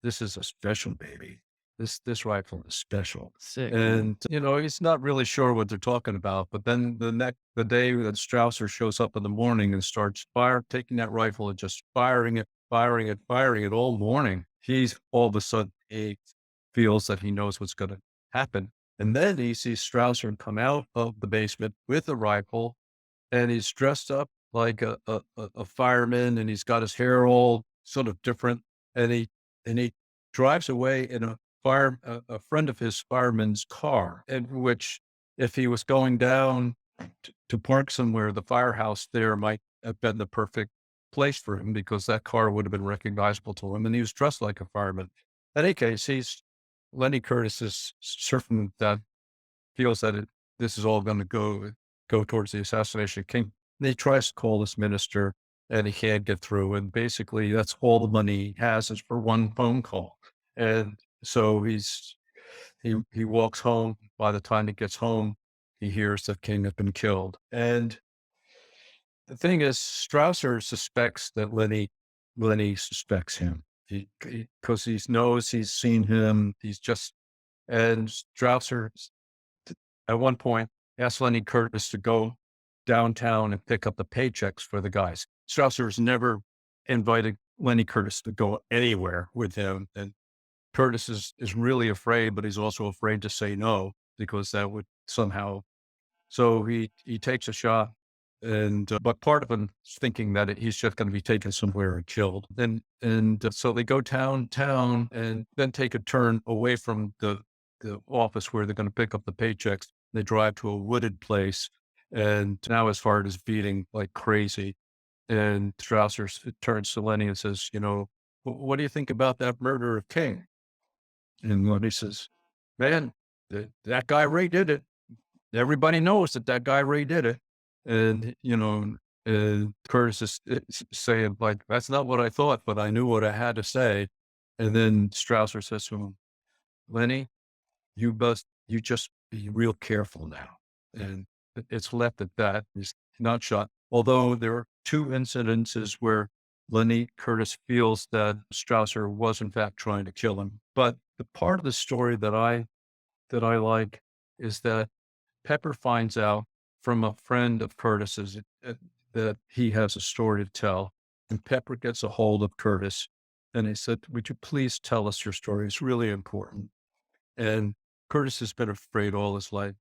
this is a special baby. This rifle is special." Sick, man. And he's not really sure what they're talking about. But then the day that Strausser shows up in the morning and starts taking that rifle and just firing it, firing it, firing it all morning, he's all of a sudden he feels that he knows what's going to happen. And then he sees Strausser come out of the basement with a rifle, and he's dressed up like a fireman, and he's got his hair all sort of different, and he drives away in a friend of his fireman's car, in which if he was going down to park somewhere, the firehouse there might have been the perfect place for him because that car would have been recognizable to him, and he was dressed like a fireman. In any case, Lenny Curtis is certain that feels that this is all going to go towards the assassination of King. And he tries to call this minister, and he can't get through. And basically, that's all the money he has is for one phone call. And so he walks home. By the time he gets home, he hears that King had been killed. And the thing is, Strausser suspects that Lenny suspects him. Because he knows he's seen him. And Strausser at one point asked Lenny Curtis to go downtown and pick up the paychecks for the guys. Strausser's never invited Lenny Curtis to go anywhere with him. And Curtis is really afraid, but he's also afraid to say no because that would somehow. So he takes a shot, and but part of him is thinking that he's just going to be taken somewhere and killed. So they go downtown and then take a turn away from the office where they're going to pick up the paychecks. They drive to a wooded place, and now his heart is beating like crazy. And Strausser turns to Lenny and says, what do you think about that murder of King?" And Lenny says, "Man, that guy Ray did it. Everybody knows that guy Ray did it." And, Curtis is saying, like, "That's not what I thought, but I knew what I had to say." And then Strausser says to him, "Lenny, you just be real careful now." And it's left at that. He's not shot. Although there are two incidences where Lenny Curtis feels that Strausser was in fact trying to kill him. But the part of the story that I like is that Pepper finds out from a friend of Curtis's that he has a story to tell. And Pepper gets a hold of Curtis and he said, "Would you please tell us your story? It's really important." And Curtis has been afraid all his life.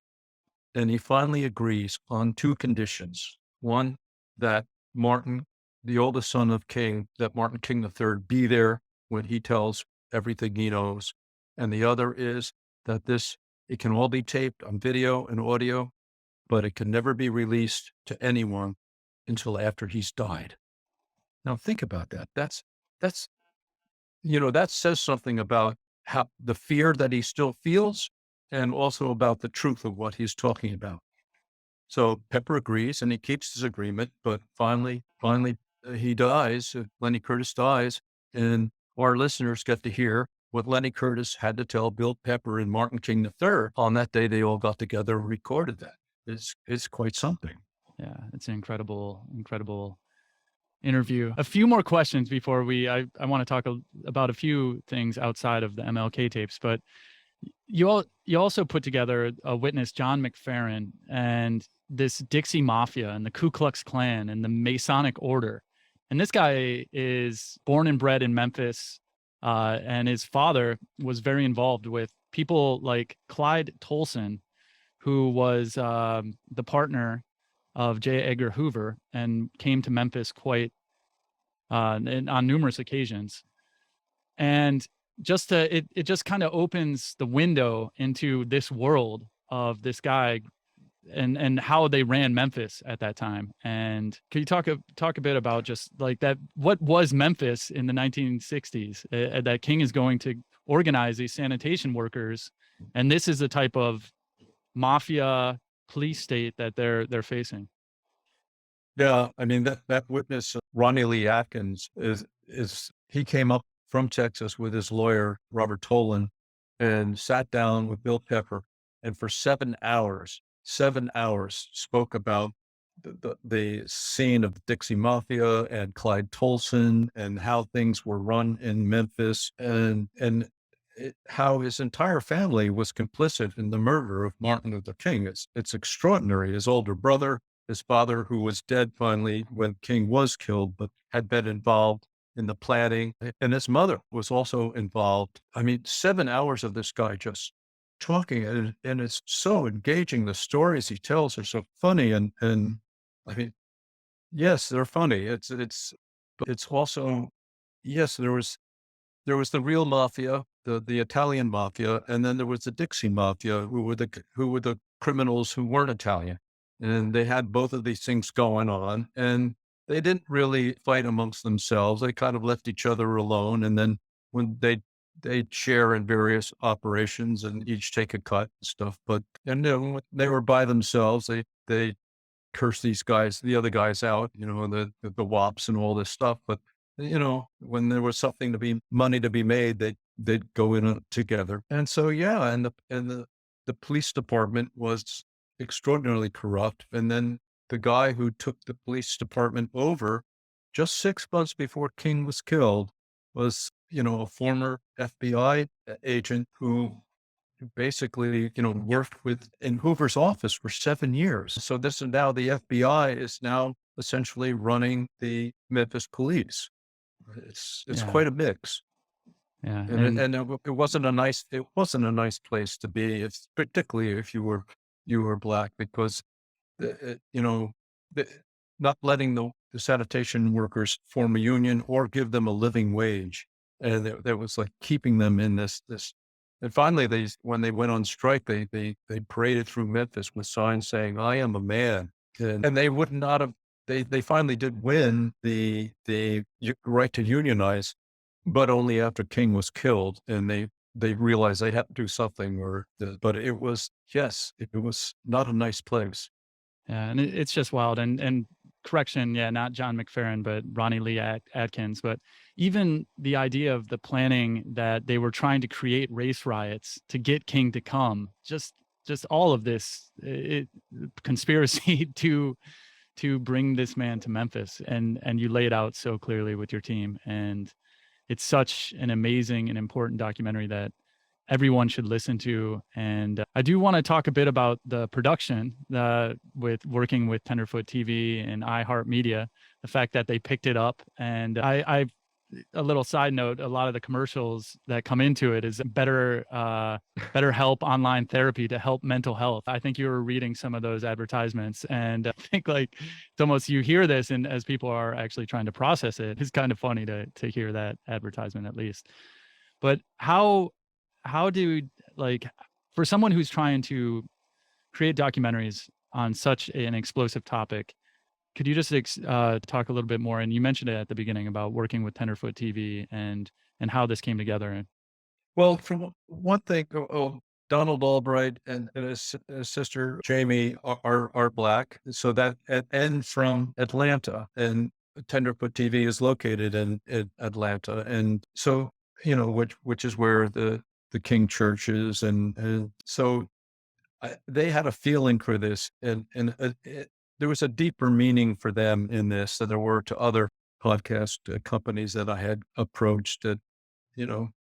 And he finally agrees on two conditions. One, that Martin, the oldest son of King, that Martin King III be there when he tells everything he knows. And the other is that it can all be taped on video and audio, but it can never be released to anyone until after he's died. Now think about that. That's that says something about how the fear that he still feels and also about the truth of what he's talking about. So Pepper agrees and he keeps his agreement, but finally, he dies. Lenny Curtis dies, and our listeners get to hear what Lenny Curtis had to tell Bill Pepper and Martin King III on that day. They all got together and recorded that. It's quite something. Yeah, it's an incredible interview. A few more questions before I want to talk about a few things outside of the MLK tapes, but You also put together a witness, John McFerrin, and this Dixie Mafia and the Ku Klux Klan and the Masonic Order. And this guy is born and bred in Memphis, and his father was very involved with people like Clyde Tolson, who was the partner of J. Edgar Hoover and came to Memphis quite on numerous occasions. And it just kind of opens the window into this world of this guy and how they ran Memphis at that time. And can you talk a bit about just like that? What was Memphis in the 1960s? That King is going to organize these sanitation workers, and this is the type of mafia police state that they're facing. Yeah, I mean that witness, Ronnie Lee Atkins, is he came up from Texas with his lawyer Robert Tolan, and sat down with Bill Pepper, and for 7 hours spoke about the scene of the Dixie Mafia and Clyde Tolson and how things were run in Memphis, and how his entire family was complicit in the murder of Martin Luther King. It's extraordinary. His older brother, his father, who was dead finally when King was killed, but had been involved in the planning, and his mother was also involved. I mean, 7 hours of this guy just talking, and it's so engaging. The stories he tells are so funny, and I mean, yes, they're funny. But it's also, yes, there was the real mafia, the Italian mafia, and then there was the Dixie mafia, who were the criminals who weren't Italian, and they had both of these things going on, and they didn't really fight amongst themselves. They kind of left each other alone, and then when they'd share in various operations and each take a cut and stuff. But and then when they were by themselves, they curse these guys, the other guys out, the wops and all this stuff. But when there was something to be money to be made, they'd go in together. And so, yeah, and the police department was extraordinarily corrupt. And then the guy who took the police department over just 6 months before King was killed was, a former FBI agent who basically, worked with in Hoover's office for 7 years. So this is now the FBI is now essentially running the Memphis police. It's Yeah, quite a mix, yeah, and it wasn't a nice place to be, if particularly if you were black, because the, not letting the sanitation workers form a union or give them a living wage, and that was like keeping them in this. And finally, when they went on strike, they paraded through Memphis with signs saying, "I am a man," and they would not have. They finally did win the right to unionize, but only after King was killed, and they realized they had to do something, but it was, yes, it was not a nice place. yeah, and it's just wild. And correction, yeah, not John McFerrin, but Ronnie Lee Atkins. But even the idea of the planning that they were trying to create race riots to get King to come, just all of this conspiracy to bring this man to Memphis, and you lay it out so clearly with your team, and it's such an amazing and important documentary that everyone should listen to. And I do want to talk a bit about the production with working with Tenderfoot TV and iHeartMedia, the fact that they picked it up. And I a little side note, a lot of the commercials that come into it is better help online therapy to help mental health. I think you were reading some of those advertisements, and I think like it's almost, you hear this, and as people are actually trying to process it, it's kind of funny to hear that advertisement at least. But how do, like, for someone who's trying to create documentaries on such an explosive topic, could you just talk a little bit more? And you mentioned it at the beginning about working with Tenderfoot TV and how this came together. Well, from one thing, Donald Albright and his sister Jamie are black, so and from Atlanta, and Tenderfoot TV is located in Atlanta, and so which is where the King Church is, and so they had a feeling for this, and there was a deeper meaning for them in this than there were to other podcast companies that I had approached. That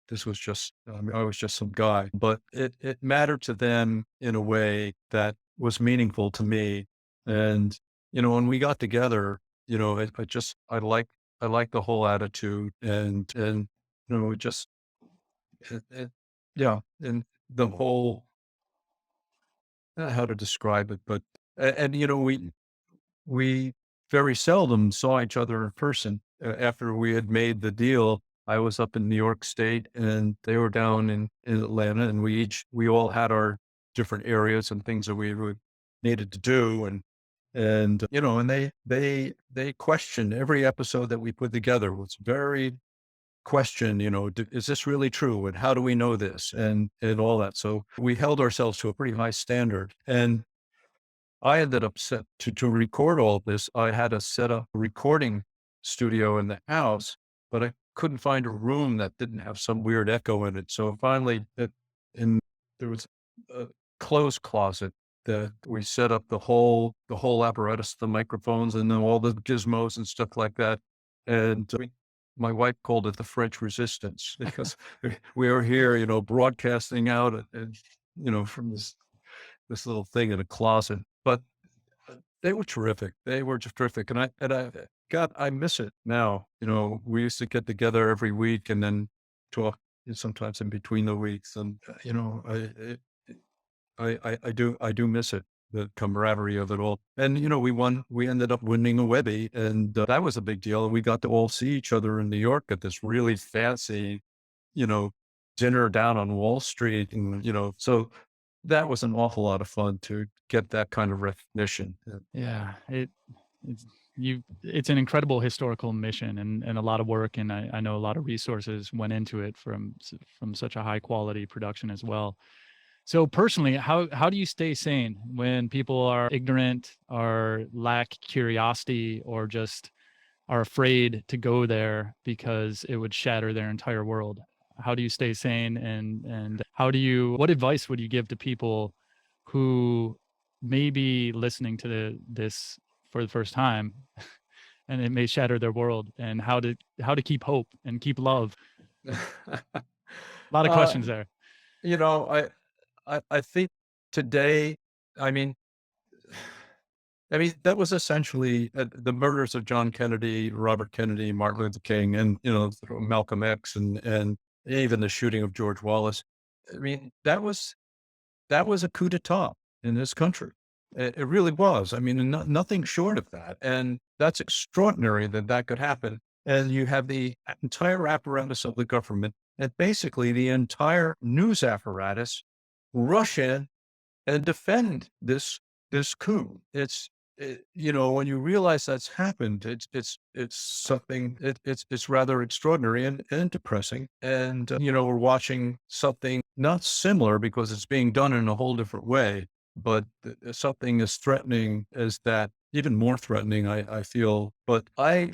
this was just, I mean, I was just some guy, but it mattered to them in a way that was meaningful to me. And, when we got together, I like the whole attitude and, it just, it, yeah. And the whole, how to describe it, but, and, we very seldom saw each other in person. After we had made the deal, I was up in New York State and they were down in Atlanta, and we all had our different areas and things that we needed to do. And they questioned every episode that we put together was very question, is this really true? And how do we know this? And all that. So we held ourselves to a pretty high standard. And I ended up set to record all this. I had to set up a recording studio in the house, but I couldn't find a room that didn't have some weird echo in it. So finally, and there was a clothes closet that we set up the whole apparatus, the microphones, and then all the gizmos and stuff like that. And my wife called it the French Resistance because we were here, broadcasting out from this little thing in a closet. But they were terrific. They were just terrific. God, I miss it now. We used to get together every week and then talk sometimes in between the weeks. And, I do miss it, the camaraderie of it all. And, we ended up winning a Webby, and that was a big deal. We got to all see each other in New York at this really fancy, you know, dinner down on Wall Street. And, so that was an awful lot of fun to get that kind of recognition. Yeah, it's it's an incredible historical mission and a lot of work, and I know a lot of resources went into it from such a high quality production as well. So personally, how do you stay sane when people are ignorant or lack curiosity or just are afraid to go there because it would shatter their entire world? How do you stay sane and how do you what advice would you give to people who may be listening to this for the first time and it may shatter their world and how to keep hope and keep love? A lot of uh, questions there. you know, I think today, I mean, that was essentially the murders of John Kennedy, Robert Kennedy, Martin Luther King, and Malcolm X, and even the shooting of George Wallace. I mean, that was a coup d'état in this country. It really was. I mean, nothing short of that, and that's extraordinary that that could happen. And you have the entire apparatus of the government, and basically the entire news apparatus rush in and defend this coup. When you realize that's happened, it's something. It's rather extraordinary and depressing. And we're watching something not similar because it's being done in a whole different way, but something as threatening as that, even more threatening. I feel, but I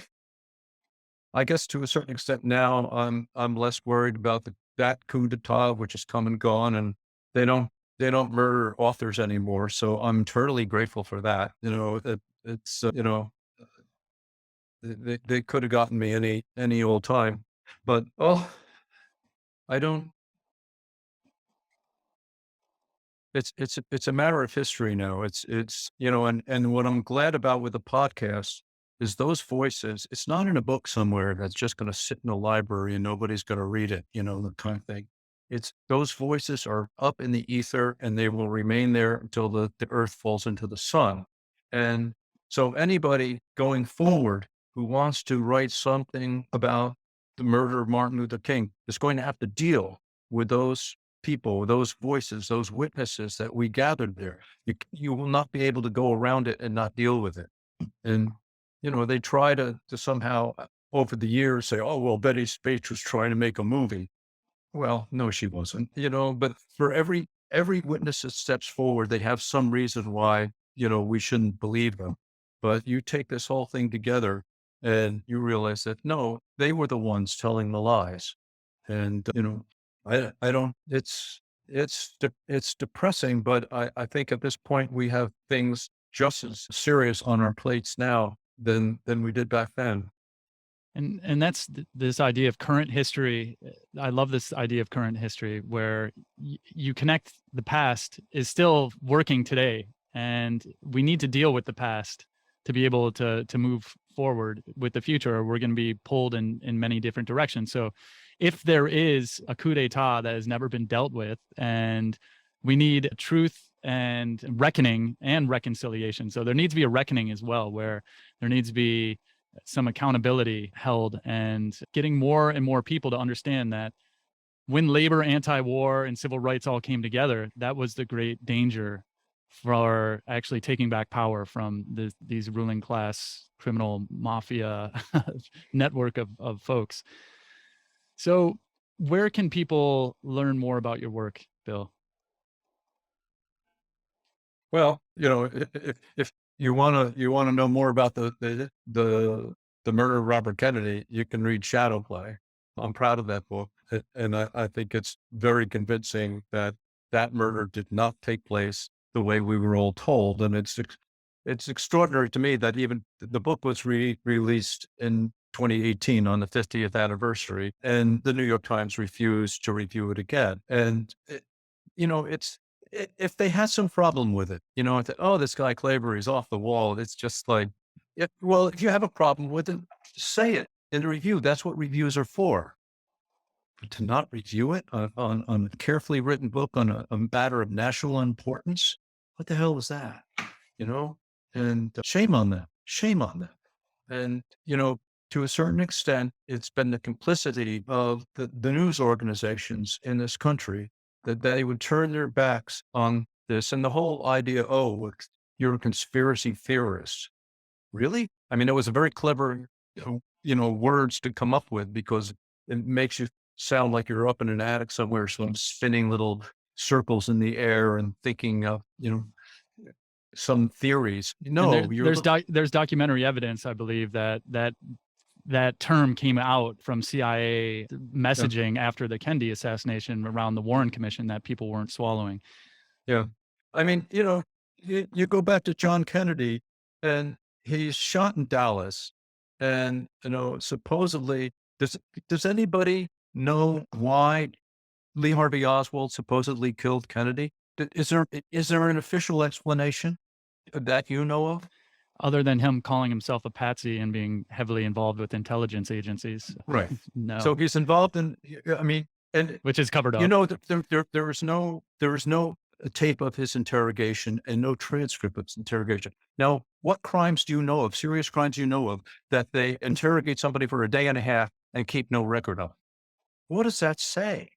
guess to a certain extent now, I'm less worried about that coup d'état, which has come and gone, and they don't they don't murder authors anymore. So I'm eternally grateful for that. It's they could have gotten me any old time, but I don't. It's a matter of history now. And what I'm glad about with the podcast is those voices. It's not in a book somewhere that's just going to sit in a library and nobody's going to read it. The kind of thing. It's those voices are up in the ether and they will remain there until the earth falls into the sun. And so anybody going forward who wants to write something about the murder of Martin Luther King is going to have to deal with those people, those voices, those witnesses that we gathered there. You will not be able to go around it and not deal with it. And, they try to somehow over the years say, oh, well, Betty Spates was trying to make a movie. Well, no, she wasn't, but for every witness that steps forward, they have some reason why, we shouldn't believe them. But you take this whole thing together and you realize that no, they were the ones telling the lies. And, I don't, it's depressing, but I think at this point we have things just as serious on our plates now than we did back then. And that's this idea of current history. I love this idea of current history where you connect the past is still working today, and we need to deal with the past to be able to move forward with the future, or we're going to be pulled in many different directions. So if there is a coup d'etat that has never been dealt with, and we need truth and reckoning and reconciliation. So there needs to be a reckoning as well, where there needs to be some accountability held, and getting more and more people to understand that when labor, anti-war, and civil rights all came together, that was the great danger for actually taking back power from these ruling class criminal mafia network of folks. So where can people learn more about your work, Bill? Well, if you wanna know more about the murder of Robert Kennedy, you can read Shadow Play. I'm proud of that book, and I think it's very convincing that that murder did not take place the way we were all told, and it's extraordinary to me that even the book was released in 2018 on the 50th anniversary, and the New York Times refused to review it again, and it's if they had some problem with it, oh, this guy Klaber is off the wall. It's just like, if you have a problem with it, say it in the review. That's what reviews are for. But to not review it on a carefully written book on a matter of national importance, what the hell was that? You know, and shame on them. Shame on them. And, to a certain extent, it's been the complicity of the news organizations in this country that they would turn their backs on this. And the whole idea, oh, you're a conspiracy theorist. Really? I mean, it was a very clever, words to come up with because it makes you sound like you're up in an attic somewhere, some spinning little circles in the air and thinking of, some theories. And No, there's documentary evidence, I believe, that term came out from CIA yeah. messaging after the Kennedy assassination around the Warren Commission that people weren't swallowing. Yeah. I mean, you go back to John Kennedy and he's shot in Dallas and, supposedly does anybody know why Lee Harvey Oswald supposedly killed Kennedy? Is there an official explanation that you know of? Other than him calling himself a patsy and being heavily involved with intelligence agencies. Right. No, So he's involved in, I mean, and which is covered up. there is no tape of his interrogation and no transcript of his interrogation. Now, what crimes do you know of, serious crimes you know of, that they interrogate somebody for a day and a half and keep no record of? What does that say?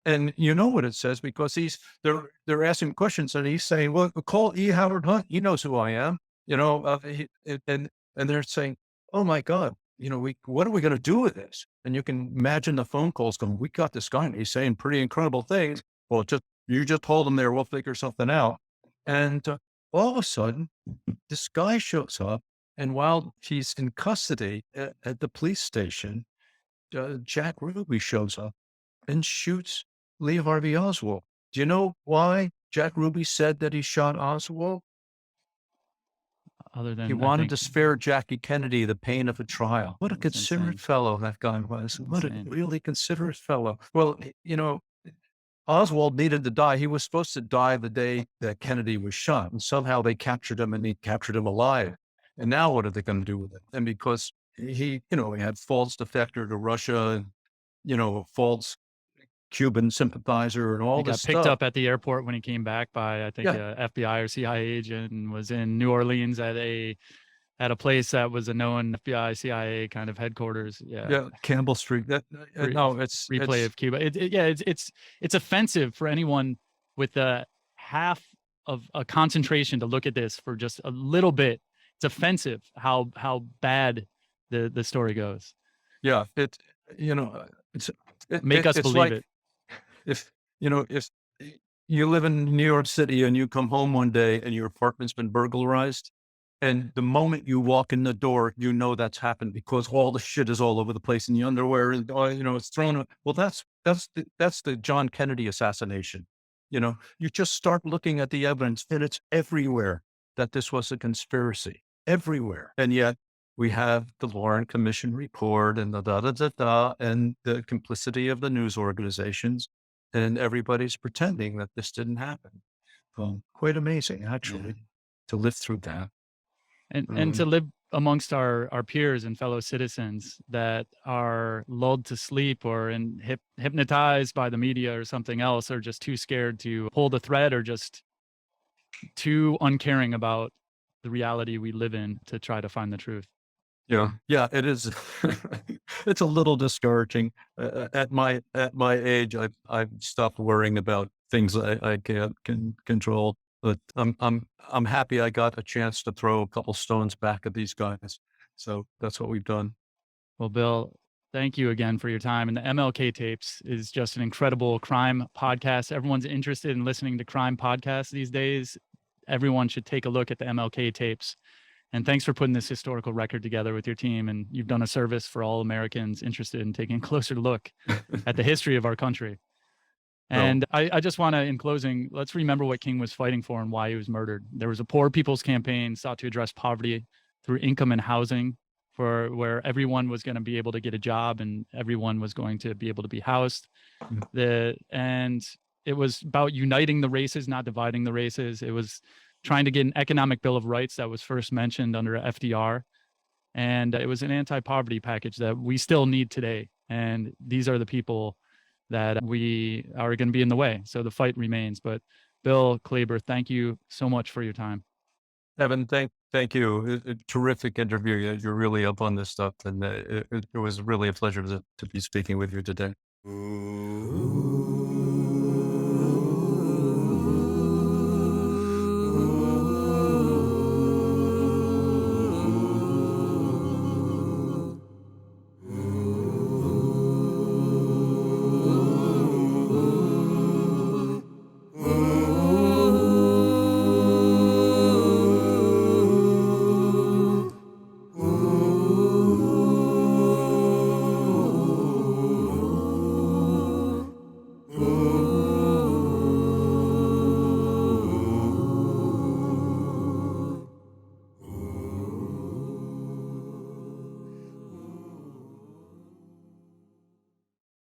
And you know what it says because they're asking questions and he's saying, "Well, call E. Howard Hunt. He knows who I am." And they're saying, "Oh my God, what are we going to do with this?" And you can imagine the phone calls going, "We got this guy and he's saying pretty incredible things." Well, you just hold him there. We'll figure something out. And all of a sudden, this guy shows up, and while he's in custody at the police station, Jack Ruby shows up and shoots Lee Harvey Oswald. Do you know why Jack Ruby said that he shot Oswald? Other He than, I wanted think, to spare Jackie Kennedy the pain of a trial. What a that's considerate insane. fellow that guy was. What a Insane. really considerate fellow. Well, Oswald needed to die. He was supposed to die the day that Kennedy was shot, and somehow they captured him and he captured him alive. And now what are they going to do with it? And because he had false defector to Russia and, false Cuban sympathizer and all He this got picked stuff. up at the airport when he came back by, I think, Yeah. a FBI or CIA agent, and was in New Orleans at a place that was a known FBI, CIA kind of headquarters. Yeah. Yeah. Campbell Street. No, Replay of Cuba. Yeah, it's offensive for anyone with a half of a concentration to look at this for just a little bit. It's offensive how bad the story goes. yeah, it's, Make us it's believe like it. if you live in New York City and you come home one day and your apartment's been burglarized, and the moment you walk in the door, that's happened because all the shit is all over the place in the underwear and it's thrown. Well, that's the John Kennedy assassination. You just start looking at the evidence and it's everywhere that this was a conspiracy everywhere, and yet we have the Warren Commission report and the da da da da, and the complicity of the news organizations, and everybody's pretending that this didn't happen. Quite amazing, Yeah. actually, to live through that. And to live amongst our peers and fellow citizens that are lulled to sleep or hypnotized by the media or something else, or just too scared to pull the thread, or just too uncaring about the reality we live in to try to find the truth. Yeah, yeah, it is. It's a little discouraging. At my age, I've stopped worrying about things I can't control. But I'm happy I got a chance to throw a couple stones back at these guys. So that's what we've done. Well, Bill, thank you again for your time. And the MLK Tapes is just an incredible crime podcast. Everyone's interested in listening to crime podcasts these days. Everyone should take a look at the MLK Tapes. And thanks for putting this historical record together with your team. And you've done a service for all Americans interested in taking a closer look at the history of our country. And I just want to, in closing, let's remember what King was fighting for and why he was murdered. There was a poor people's campaign sought to address poverty through income and housing, for where everyone was going to be able to get a job and everyone was going to be able to be housed. And it was about uniting the races, not dividing the races. It was trying to get an economic bill of rights that was first mentioned under FDR. And it was an anti-poverty package that we still need today. And these are the people that we are going to be in the way. So the fight remains. But Bill, Klaber, thank you so much for your time. Evan, thank you. Terrific interview. You're really up on this stuff, and it was really a pleasure to be speaking with you today. Ooh.